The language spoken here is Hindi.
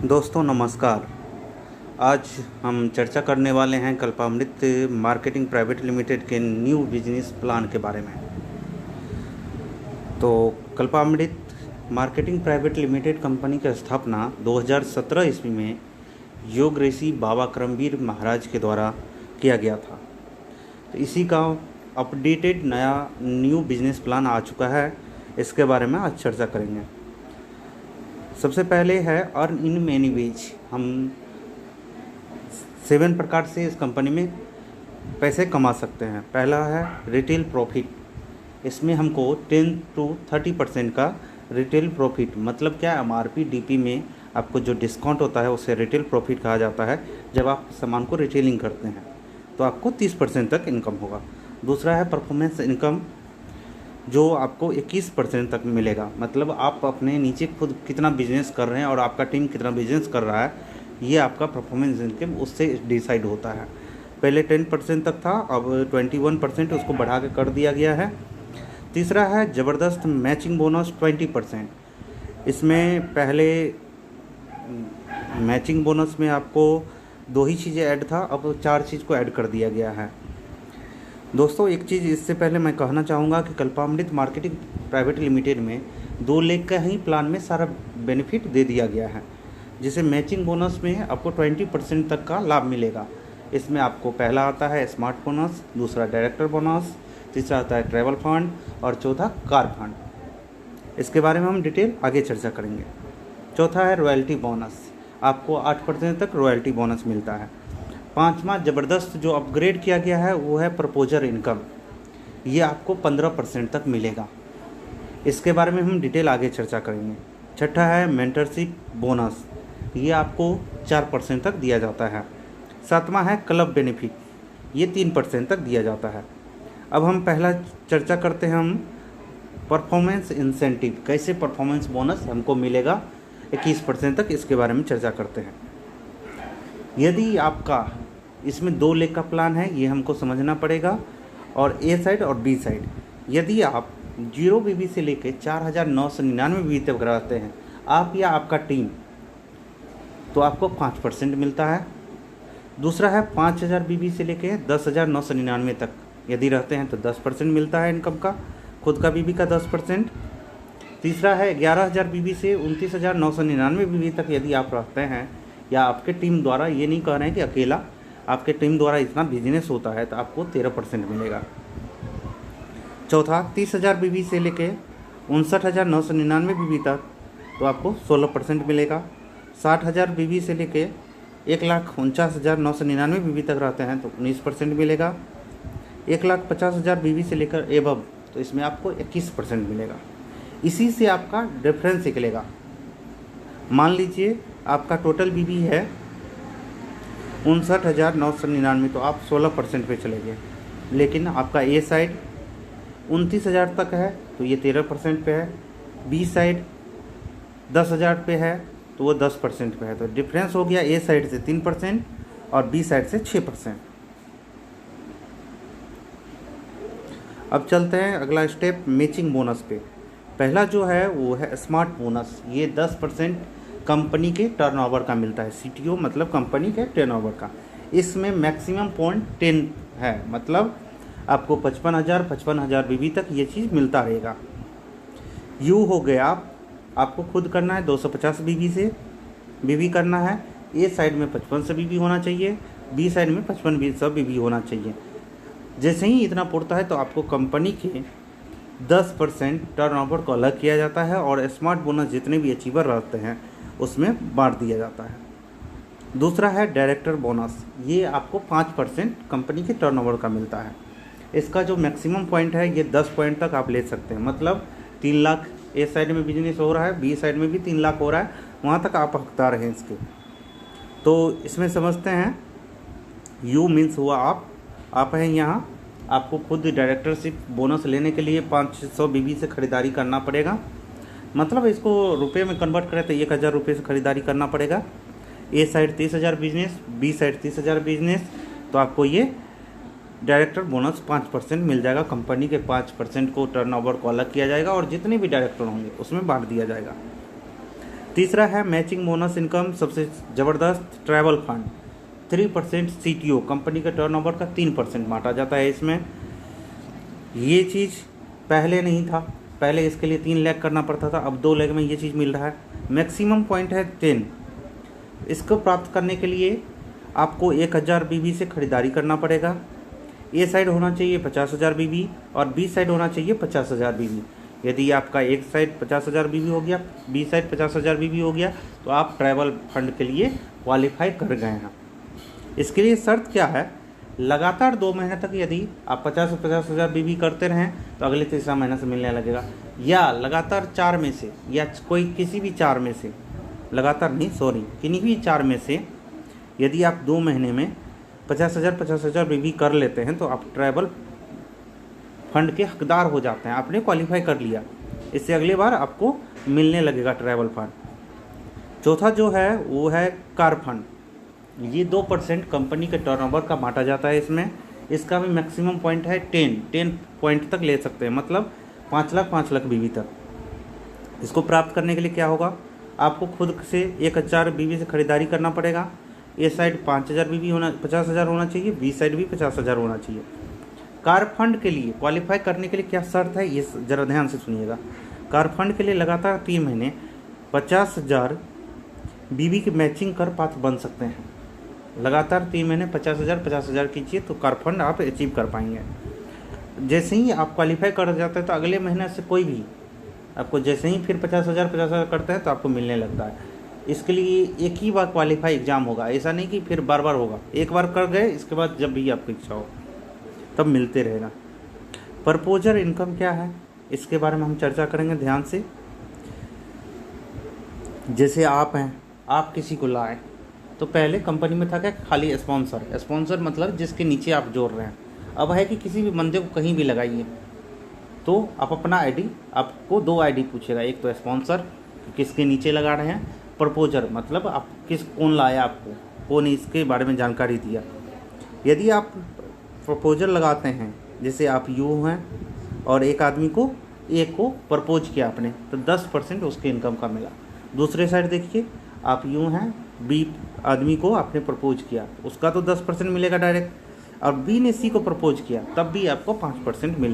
दोस्तों नमस्कार। आज हम चर्चा करने वाले हैं कल्पामृत मार्केटिंग प्राइवेट लिमिटेड के न्यू बिजनेस प्लान के बारे में। तो कल्पामृत मार्केटिंग प्राइवेट लिमिटेड कंपनी की स्थापना 2017 ईस्वी में योग ऋषि बाबा करमवीर महाराज के द्वारा किया गया था। तो इसी का अपडेटेड नया न्यू बिजनेस प्लान आ चुका है, इसके बारे में आज चर्चा करेंगे। सबसे पहले है अर्न इन मैनी वेज। हम 7 प्रकार से इस कंपनी में पैसे कमा सकते हैं। पहला है रिटेल प्रॉफिट। इसमें हमको 10 to 30% का रिटेल प्रॉफिट, मतलब क्या, MRP DP में आपको जो डिस्काउंट होता है उसे रिटेल प्रॉफिट कहा जाता है। जब आप सामान को रिटेलिंग करते हैं तो आपको 30% तक इनकम होगा। दूसरा है परफॉर्मेंस इनकम, जो आपको 21% तक मिलेगा। मतलब आप अपने नीचे खुद कितना बिजनेस कर रहे हैं और आपका टीम कितना बिजनेस कर रहा है, ये आपका परफॉर्मेंस इनकम उससे डिसाइड होता है। पहले 10% तक था, अब 21% उसको बढ़ा के कर दिया गया है। तीसरा है ज़बरदस्त मैचिंग बोनस 20%। इसमें पहले मैचिंग बोनस में आपको 2 ही चीज़ें ऐड था, अब 4 चीज़ को ऐड कर दिया गया है। दोस्तों एक चीज़ इससे पहले मैं कहना चाहूँगा कि कल्पामृत मार्केटिंग प्राइवेट लिमिटेड में 2 लाख का ही प्लान में सारा बेनिफिट दे दिया गया है, जिसे मैचिंग बोनस में आपको 20% तक का लाभ मिलेगा। इसमें आपको पहला आता है स्मार्ट बोनस, दूसरा डायरेक्टर बोनस, तीसरा आता है ट्रैवल फंड और चौथा कार फंड। इसके बारे में हम डिटेल आगे चर्चा करेंगे। चौथा है रॉयल्टी बोनस, आपको 8% तक रॉयल्टी बोनस मिलता है। पांचवा ज़बरदस्त जो अपग्रेड किया गया है वो है प्रपोजर इनकम, ये आपको 15% तक मिलेगा। इसके बारे में हम डिटेल आगे चर्चा करेंगे। छठा है मेंटरशिप बोनस, ये आपको 4% तक दिया जाता है। सातवां है क्लब बेनिफिट, ये 3% तक दिया जाता है। अब हम पहला चर्चा करते हैं हम परफॉर्मेंस इंसेंटिव, कैसे परफॉर्मेंस बोनस हमको मिलेगा 21% तक, इसके बारे में चर्चा करते हैं। यदि आपका इसमें 2 लाख का प्लान है, ये हमको समझना पड़ेगा, और ए साइड और बी साइड। यदि आप 0 BB से लेकर 4,999 BB तक कराते हैं, आप या आपका टीम, तो आपको 5% मिलता है। दूसरा है 5,000 BB से लेकर 10,999 तक यदि रहते हैं तो 10% मिलता है इनकम का, खुद का BB का 10%। तीसरा है 11,000 BB से 29,999 BB तक यदि आप रहते हैं, या आपके टीम द्वारा, ये नहीं कह रहे हैं कि अकेला, आपके टीम द्वारा इतना बिजनेस होता है तो आपको 13% मिलेगा। चौथा 30,000 BB से लेके 59,999 BB तक तो आपको 16% मिलेगा। 60,000 BB से लेके 1,49,999 BB तक रहते हैं तो 19% मिलेगा। 1,50,000 BB से लेकर एबव तो इसमें आपको 21% मिलेगा। इसी से आपका डिफरेंस निकलेगा। मान लीजिए आपका टोटल BB है 59,999, तो आप 16% पे चले गए। लेकिन आपका ए साइड 29,000 तक है तो ये 13% पे है, बी साइड 10,000 पे है तो वो 10% पे है। तो डिफरेंस हो गया ए साइड से 3% और बी साइड से 6%। अब चलते हैं अगला स्टेप मैचिंग बोनस पे। पहला जो है वो है स्मार्ट बोनस, ये 10% कंपनी के टर्नओवर का मिलता है। CTO मतलब कंपनी के टर्नओवर का। इसमें मैक्सिमम पॉइंट 10 है, मतलब आपको 55,000 BB तक ये चीज़ मिलता रहेगा। यू हो गया, आपको खुद करना है 250 BB से BB करना है। ए साइड में 55 BB होना चाहिए, बी साइड में 55 BB होना चाहिए। जैसे ही इतना पड़ता है तो आपको कंपनी के 10% टर्नओवर को अलग किया जाता है और स्मार्ट बोनस जितने भी अचीवर रहते हैं उसमें बांट दिया जाता है। दूसरा है डायरेक्टर बोनस, ये आपको 5% कंपनी के टर्नओवर का मिलता है। इसका जो मैक्सिमम पॉइंट है ये 10 पॉइंट तक आप ले सकते हैं, मतलब 3 लाख ए साइड में बिजनेस हो रहा है, बी साइड में भी 3 लाख हो रहा है, वहाँ तक आप हकदार हैं इसके। तो इसमें समझते हैं यू मीन्स हुआ आप हैं यहाँ। आपको खुद डायरेक्टरशिप बोनस लेने के लिए 500 BB से ख़रीदारी करना पड़ेगा, मतलब इसको रुपए में कन्वर्ट करें तो 1,000 रुपये से ख़रीदारी करना पड़ेगा। A side 30,000 business, B side 30,000 business, तो आपको ये डायरेक्टर बोनस 5% मिल जाएगा। कंपनी के 5% को टर्नओवर को अलग किया जाएगा और जितने भी डायरेक्टर होंगे उसमें बांट दिया जाएगा। तीसरा है मैचिंग बोनस इनकम, सबसे ज़बरदस्त ट्रैवल फंड 3% CTO, कंपनी के टर्नओवर का 3% बांटा जाता है इसमें। ये चीज़ पहले नहीं था, पहले इसके लिए 3 लाख करना पड़ता था, अब 2 लाख में ये चीज़ मिल रहा है। मैक्सिमम पॉइंट है 10। इसको प्राप्त करने के लिए आपको 1000 BB से ख़रीदारी करना पड़ेगा। ए साइड होना चाहिए 50,000 BB और बी साइड होना चाहिए 50,000 BB। यदि आपका एक साइड 50,000 BB हो गया, बी साइड 50,000 BB हो गया, तो आप ट्रैवल फंड के लिए क्वालिफाई कर गए हैं। इसके लिए शर्त क्या है, लगातार 2 महीने तक यदि आप 50,000 BB करते रहें तो अगले तीसरा महीना से मिलने लगेगा, या लगातार 4 में से, या कोई किसी भी 4 में से, लगातार नहीं सॉरी किन्हीं भी 4 में से यदि आप 2 महीने में 50,000 BB कर लेते हैं तो आप ट्रैवल फंड के हकदार हो जाते हैं, आपने क्वालिफाई कर लिया। इससे अगली बार आपको मिलने लगेगा ट्रैवल फंड। चौथा जो है वो है कार फंड। ये 2% कंपनी के टर्नओवर का बांटा जाता है इसमें। इसका भी मैक्सिमम पॉइंट है 10 पॉइंट तक ले सकते हैं, मतलब 5 लाख BB तक। इसको प्राप्त करने के लिए क्या होगा, आपको खुद से 1000 BB से ख़रीदारी करना पड़ेगा। ए साइड 50,000 BB होना 50,000 होना चाहिए, बी साइड भी 50,000 होना चाहिए। कार फंड के लिए क्वालिफाई करने के लिए क्या शर्त है, ये ज़रा ध्यान से सुनिएगा। कार फंड के लिए लगातार 3 महीने 50,000 BB की मैचिंग कर पात्र बन सकते हैं। लगातार 3 महीने 50,000 कीजिए तो कार फंड आप अचीव कर पाएंगे। जैसे ही आप क्वालिफाई कर जाते हैं तो अगले महीने से कोई भी आपको जैसे ही फिर 50,000 करते हैं तो आपको मिलने लगता है। इसके लिए एक ही बार क्वालिफाई एग्ज़ाम होगा, ऐसा नहीं कि फिर बार बार होगा। एक बार कर गए, इसके बाद जब भी आपकी इच्छा हो तब मिलते रहेगा। प्रपोजर इनकम क्या है, इसके बारे में हम चर्चा करेंगे ध्यान से। जैसे आप हैं, आप किसी को लाए तो पहले कंपनी में था क्या, खाली स्पॉन्सर मतलब जिसके नीचे आप जोड़ रहे हैं। अब है कि किसी भी बंदे को कहीं भी लगाइए तो आप अपना आईडी, आपको 2 आईडी पूछेगा, एक तो स्पॉन्सर किसके नीचे लगा रहे हैं, प्रपोजर मतलब आप कौन लाया आपको, कौन इसके बारे में जानकारी दिया। यदि आप प्रपोजल लगाते हैं, जैसे आप यू हैं और एक आदमी को को प्रपोज किया आपने, तो 10% उसके इनकम का मिला। दूसरे साइड देखिए, आप यू हैं, बी आदमी को आपने प्रपोज किया, उसका तो 10% मिलेगा डायरेक्ट, और बी ने सी को प्रपोज किया तब भी आपको 5% मिलेगा।